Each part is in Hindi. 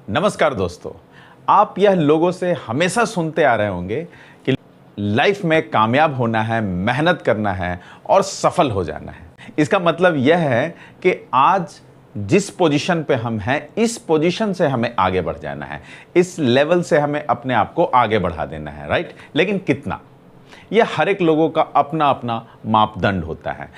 नमस्कार दोस्तों, आप यह लोगों से हमेशा सुनते आ रहे होंगे कि लाइफ में कामयाब होना है, मेहनत करना है और सफल हो जाना है। इसका मतलब यह है कि आज जिस पोजीशन पे हम हैं, इस पोजीशन से हमें आगे बढ़ जाना है, इस लेवल से हमें अपने आप को आगे बढ़ा देना है, राइट? लेकिन कितना, यह हर एक लोगों का अपना अपना मापदंड होता है।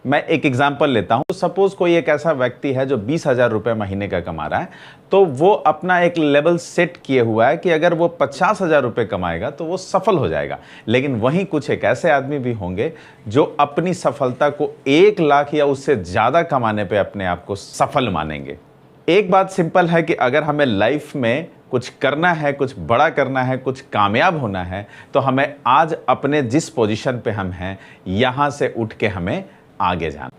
मैं एक एग्जांपल लेता हूं। सपोज कोई एक ऐसा व्यक्ति है जो 20,000 रुपये महीने का कमा रहा है, तो वो अपना एक लेवल सेट किए हुआ है कि अगर वो 50,000 रुपये कमाएगा तो वो सफल हो जाएगा। लेकिन वहीं कुछ एक ऐसे आदमी भी होंगे जो अपनी सफलता को 1 लाख या उससे ज़्यादा कमाने पे अपने आप को सफल मानेंगे। एक बात सिंपल है कि अगर हमें लाइफ में कुछ करना है, कुछ बड़ा करना है, कुछ कामयाब होना है, तो हमें आज अपने जिस पोजीशन पे हम हैं यहाँ से उठ के हमें आगे जाना।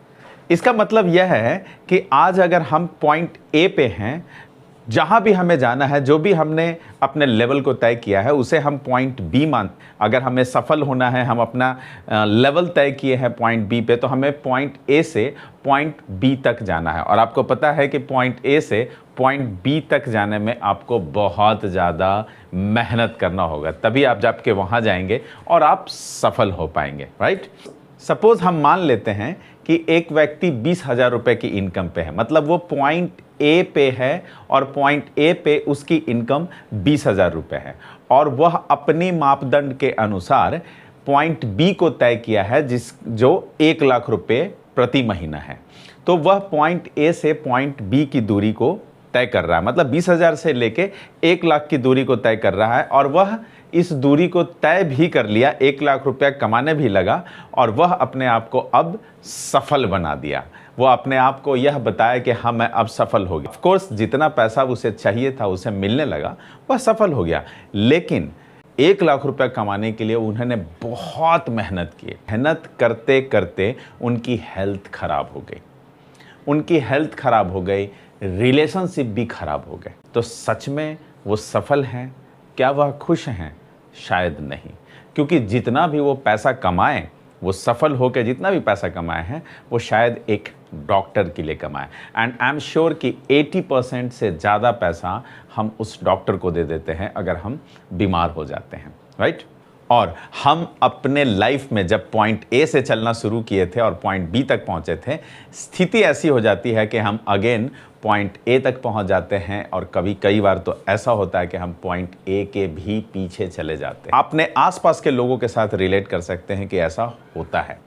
इसका मतलब यह है कि आज अगर हम पॉइंट ए पे हैं, जहां भी हमें जाना है, जो भी हमने अपने लेवल को तय किया है उसे हम पॉइंट बी अगर हमें सफल होना है, हम अपना लेवल तय किए हैं पॉइंट बी पे, तो हमें पॉइंट ए से पॉइंट बी तक जाना है। और आपको पता है कि पॉइंट ए से पॉइंट बी तक जाने में आपको बहुत ज़्यादा मेहनत करना होगा, तभी आप जाके वहाँ जाएंगे और आप सफल हो पाएंगे, राइट? सपोज हम मान लेते हैं कि एक व्यक्ति 20,000 रुपये की इनकम पे है, मतलब वो पॉइंट ए पे है और पॉइंट ए पे उसकी इनकम 20,000 रुपये है, और वह अपनी मापदंड के अनुसार पॉइंट बी को तय किया है जो 1 लाख रुपये प्रति महीना है। तो वह पॉइंट ए से पॉइंट बी की दूरी को तय कर रहा है, मतलब 20,000 से लेके 1 लाख की दूरी को तय कर रहा है, और वह इस दूरी को तय भी कर लिया, 1 लाख रुपया कमाने भी लगा, और वह अपने आप को अब सफल बना दिया। वो अपने आप को यह बताया कि हाँ, मैं अब सफल हो गया। ऑफ कोर्स जितना पैसा उसे चाहिए था उसे मिलने लगा, वह सफल हो गया। लेकिन 1 लाख रुपया कमाने के लिए उन्होंने बहुत मेहनत की। मेहनत करते करते उनकी हेल्थ खराब हो गई, उनकी हेल्थ खराब हो गई, रिलेशनशिप भी खराब हो गए। तो सच में वो सफल हैं? क्या वह खुश हैं? शायद नहीं, क्योंकि जितना भी वो पैसा कमाए, वो सफल होकर जितना भी पैसा कमाए हैं, वो शायद एक डॉक्टर के लिए कमाए। एंड आई एम श्योर कि 80% से ज़्यादा पैसा हम उस डॉक्टर को दे देते हैं अगर हम बीमार हो जाते हैं, राइट? और हम अपने लाइफ में जब पॉइंट ए से चलना शुरू किए थे और पॉइंट बी तक पहुंचे थे, स्थिति ऐसी हो जाती है कि हम अगेन पॉइंट ए तक पहुंच जाते हैं, और कई बार तो ऐसा होता है कि हम पॉइंट ए के भी पीछे चले जाते हैं। अपने आसपास के लोगों के साथ रिलेट कर सकते हैं कि ऐसा होता है।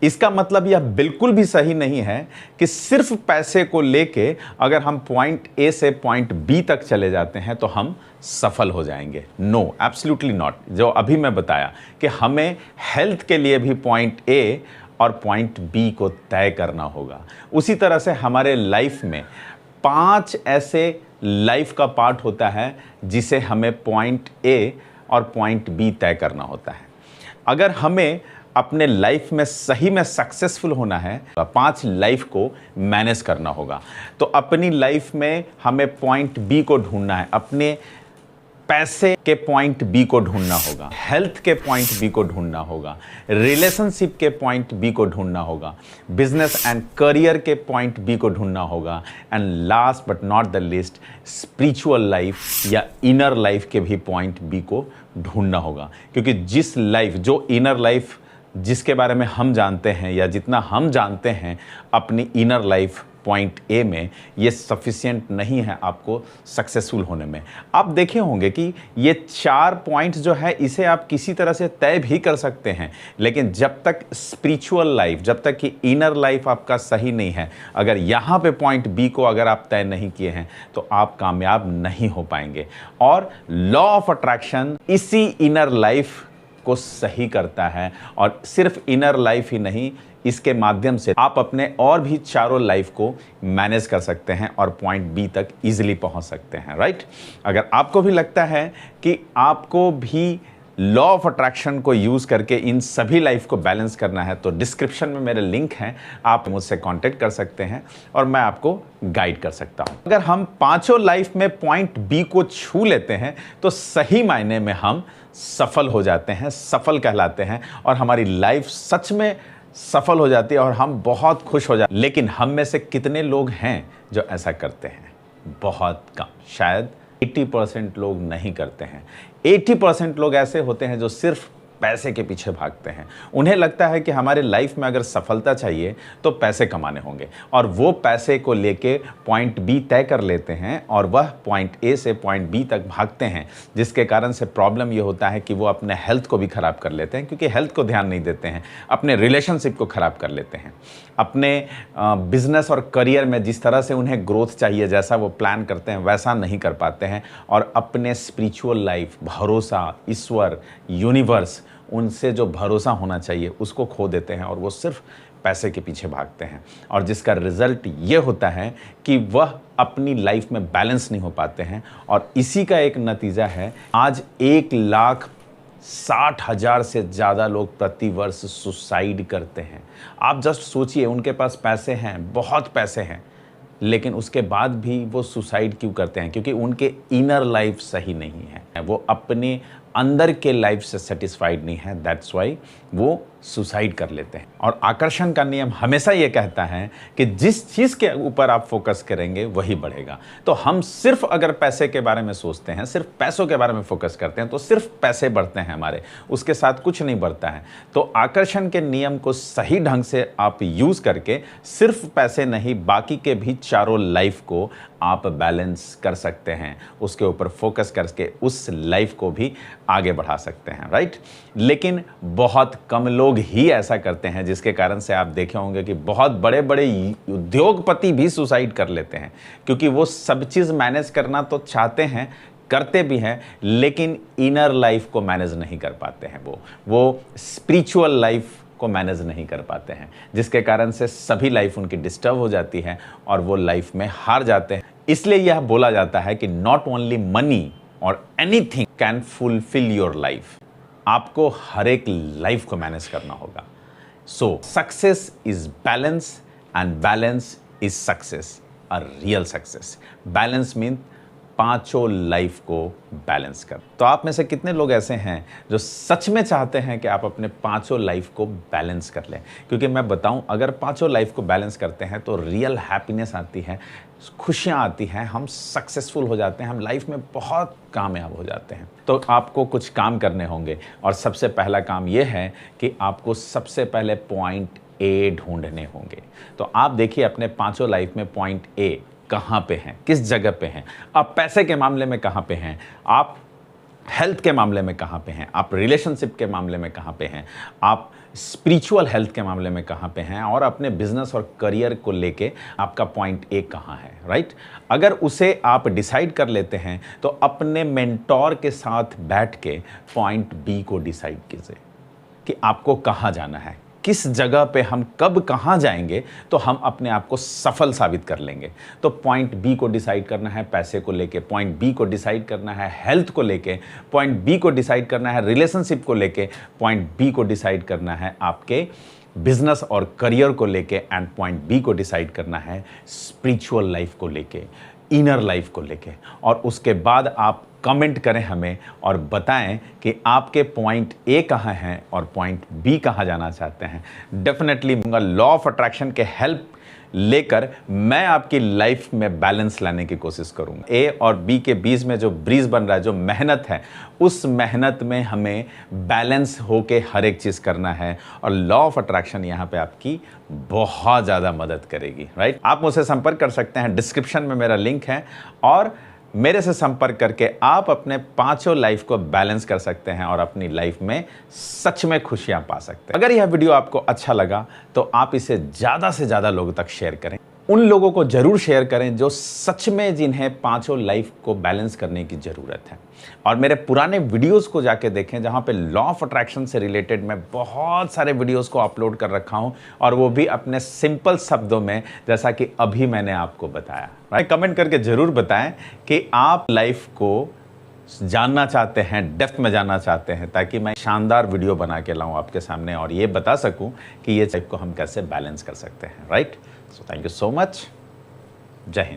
इसका मतलब यह बिल्कुल भी सही नहीं है कि सिर्फ पैसे को लेके अगर हम पॉइंट ए से पॉइंट बी तक चले जाते हैं तो हम सफल हो जाएंगे। No, absolutely not. जो अभी मैं बताया कि हमें हेल्थ के लिए भी पॉइंट ए और पॉइंट बी को तय करना होगा। उसी तरह से हमारे लाइफ में 5 ऐसे लाइफ का पार्ट होता है जिसे हमें पॉइंट ए और पॉइंट बी तय करना होता है। अगर हमें अपने लाइफ में सही में सक्सेसफुल होना है, 5 लाइफ को मैनेज करना होगा। तो अपनी लाइफ में हमें पॉइंट बी को ढूंढना है, अपने पैसे के पॉइंट बी को ढूंढना होगा, हेल्थ के पॉइंट बी को ढूंढना होगा, रिलेशनशिप के पॉइंट बी को ढूंढना होगा, बिजनेस एंड करियर के पॉइंट बी को ढूंढना होगा, and last but not the least spiritual life या इनर लाइफ के भी पॉइंट बी को ढूंढना होगा। क्योंकि जो इनर लाइफ जिसके बारे में हम जानते हैं, या जितना हम जानते हैं अपनी इनर लाइफ पॉइंट ए में, ये सफिशिएंट नहीं है आपको सक्सेसफुल होने में। आप देखे होंगे कि ये 4 पॉइंट्स जो है, इसे आप किसी तरह से तय भी कर सकते हैं, लेकिन जब तक स्पिरिचुअल लाइफ, जब तक कि इनर लाइफ आपका सही नहीं है, अगर यहाँ पे पॉइंट बी को अगर आप तय नहीं किए हैं, तो आप कामयाब नहीं हो पाएंगे। और लॉ ऑफ अट्रैक्शन इसी इनर लाइफ को सही करता है, और सिर्फ इनर लाइफ ही नहीं, इसके माध्यम से आप अपने और भी 4 लाइफ को मैनेज कर सकते हैं और पॉइंट बी तक इजीली पहुंच सकते हैं, राइट? अगर आपको भी लगता है कि आपको भी लॉ ऑफ अट्रैक्शन को यूज़ करके इन सभी लाइफ को बैलेंस करना है, तो डिस्क्रिप्शन में मेरे लिंक हैं, आप मुझसे कांटेक्ट कर सकते हैं और मैं आपको गाइड कर सकता हूं। अगर हम 5 लाइफ में पॉइंट बी को छू लेते हैं तो सही मायने में हम सफल हो जाते हैं, सफल कहलाते हैं, और हमारी लाइफ सच में सफल हो जाती है और हम बहुत खुश हो जाते हैं। लेकिन हम में से कितने लोग हैं जो ऐसा करते हैं? बहुत कम, शायद 80% लोग नहीं करते हैं। 80% लोग ऐसे होते हैं जो सिर्फ पैसे के पीछे भागते हैं। उन्हें लगता है कि हमारे लाइफ में अगर सफलता चाहिए तो पैसे कमाने होंगे, और वो पैसे को लेके पॉइंट बी तय कर लेते हैं और वह पॉइंट ए से पॉइंट बी तक भागते हैं, जिसके कारण से प्रॉब्लम ये होता है कि वो अपने हेल्थ को भी ख़राब कर लेते हैं, क्योंकि हेल्थ को ध्यान नहीं देते हैं, अपने रिलेशनशिप को ख़राब कर लेते हैं, अपने बिजनेस और करियर में जिस तरह से उन्हें ग्रोथ चाहिए, जैसा वो प्लान करते हैं वैसा नहीं कर पाते हैं, और अपने स्पिरिचुअल लाइफ, भरोसा, ईश्वर, यूनिवर्स, उनसे जो भरोसा होना चाहिए उसको खो देते हैं, और वो सिर्फ पैसे के पीछे भागते हैं, और जिसका रिजल्ट ये होता है कि वह अपनी लाइफ में बैलेंस नहीं हो पाते हैं। और इसी का एक नतीजा है, आज 1,60,000 से ज़्यादा लोग प्रतिवर्ष सुसाइड करते हैं। आप जस्ट सोचिए, उनके पास पैसे हैं, बहुत पैसे हैं, लेकिन उसके बाद भी वो सुसाइड क्यों करते हैं? क्योंकि उनके इनर लाइफ सही नहीं है, वो अपने अंदर के लाइफ से सेटिस्फाइड नहीं है, दैट्स वाई वो सुसाइड कर लेते हैं। और आकर्षण का नियम हमेशा ये कहता है कि जिस चीज़ के ऊपर आप फोकस करेंगे वही बढ़ेगा। तो हम सिर्फ अगर पैसे के बारे में सोचते हैं, सिर्फ पैसों के बारे में फोकस करते हैं, तो सिर्फ पैसे बढ़ते हैं हमारे, उसके साथ कुछ नहीं बढ़ता है। तो आकर्षण के नियम को सही ढंग से आप यूज़ करके सिर्फ पैसे नहीं, बाकी के भी चारों लाइफ को आप बैलेंस कर सकते हैं, उसके ऊपर फोकस करके उस लाइफ को भी आगे बढ़ा सकते हैं, राइट। लेकिन बहुत कम लोग ही ऐसा करते हैं, जिसके कारण से आप देखे होंगे कि बहुत बड़े बड़े उद्योगपति भी सुसाइड कर लेते हैं, क्योंकि वो सब चीज़ मैनेज करना तो चाहते हैं, करते भी हैं, लेकिन इनर लाइफ को मैनेज नहीं कर पाते हैं। वो स्पिरिचुअल लाइफ को मैनेज नहीं कर पाते हैं, जिसके कारण से सभी लाइफ उनकी डिस्टर्ब हो जाती है और वो लाइफ में हार जाते हैं। इसलिए यह बोला जाता है कि नॉट ओनली मनी और anything can fulfil your life. आपको हर एक लाइफ को मैनेज करना होगा। सो success is balance and balance is success, a real success. Balance mean पांचों लाइफ को बैलेंस कर। तो आप में से कितने लोग ऐसे हैं जो सच में चाहते हैं कि आप अपने पांचों लाइफ को बैलेंस कर लें? क्योंकि मैं बताऊं, अगर पांचों लाइफ को बैलेंस करते हैं तो रियल हैप्पीनेस आती है, खुशियां आती हैं, हम सक्सेसफुल हो जाते हैं, हम लाइफ में बहुत कामयाब हो जाते हैं। तो आपको कुछ काम करने होंगे, और सबसे पहला काम यह है कि आपको सबसे पहले पॉइंट ए ढूंढने होंगे। तो आप देखिए अपने पांचों लाइफ में पॉइंट ए कहाँ पे हैं, किस जगह पे हैं। आप पैसे के मामले में कहाँ पे हैं, आप हेल्थ के मामले में कहाँ पे हैं, आप रिलेशनशिप के मामले में कहाँ पे हैं, आप स्पिरिचुअल हेल्थ के मामले में कहाँ पे हैं, और अपने बिजनेस और करियर को लेके आपका पॉइंट ए कहाँ है, राइट। अगर उसे आप डिसाइड कर लेते हैं तो अपने मेंटोर के साथ बैठ के पॉइंट बी को डिसाइड कीजिए कि आपको कहाँ जाना है, किस जगह पे हम कब कहाँ जाएंगे तो हम अपने आप को सफल साबित कर लेंगे। तो पॉइंट बी को डिसाइड करना है पैसे को लेके, पॉइंट बी को डिसाइड करना है हेल्थ को लेके, पॉइंट बी को डिसाइड करना है रिलेशनशिप को लेके, पॉइंट बी को डिसाइड करना है आपके बिजनेस और करियर को लेके, एंड पॉइंट बी को डिसाइड करना है स्पिरिचुअल लाइफ को लेके, इनर लाइफ को लेके। और उसके बाद आप कमेंट करें हमें और बताएं कि आपके पॉइंट ए कहाँ हैं और पॉइंट बी कहाँ जाना चाहते हैं। डेफिनेटली लॉ ऑफ अट्रैक्शन के हेल्प लेकर मैं आपकी लाइफ में बैलेंस लाने की कोशिश करूंगा। ए और बी के बीच में जो ब्रिज बन रहा है, जो मेहनत है, उस मेहनत में हमें बैलेंस होके हर एक चीज़ करना है, और लॉ ऑफ अट्रैक्शन यहाँ पे आपकी बहुत ज़्यादा मदद करेगी, राइट। आप मुझसे संपर्क कर सकते हैं, डिस्क्रिप्शन में मेरा लिंक है, और मेरे से संपर्क करके आप अपने पांचों लाइफ को बैलेंस कर सकते हैं और अपनी लाइफ में सच में खुशियां पा सकते हैं। अगर यह वीडियो आपको अच्छा लगा तो आप इसे ज़्यादा से ज़्यादा लोगों तक शेयर करें। उन लोगों को जरूर शेयर करें जो सच में जिन्हें पांचों लाइफ को बैलेंस करने की ज़रूरत है। और मेरे पुराने वीडियोस को जाके देखें, जहां पे लॉ ऑफ अट्रैक्शन से रिलेटेड मैं बहुत सारे वीडियोस को अपलोड कर रखा हूं, और वो भी अपने सिंपल शब्दों में, जैसा कि अभी मैंने आपको बताया। कमेंट करके ज़रूर बताएं कि आप लाइफ को जानना चाहते हैं, डेप्थ में जानना चाहते हैं, ताकि मैं शानदार वीडियो बना के लाऊं आपके सामने और ये बता सकूं कि ये लाइफ को हम कैसे बैलेंस कर सकते हैं, right. So thank you so much. जय हिंद।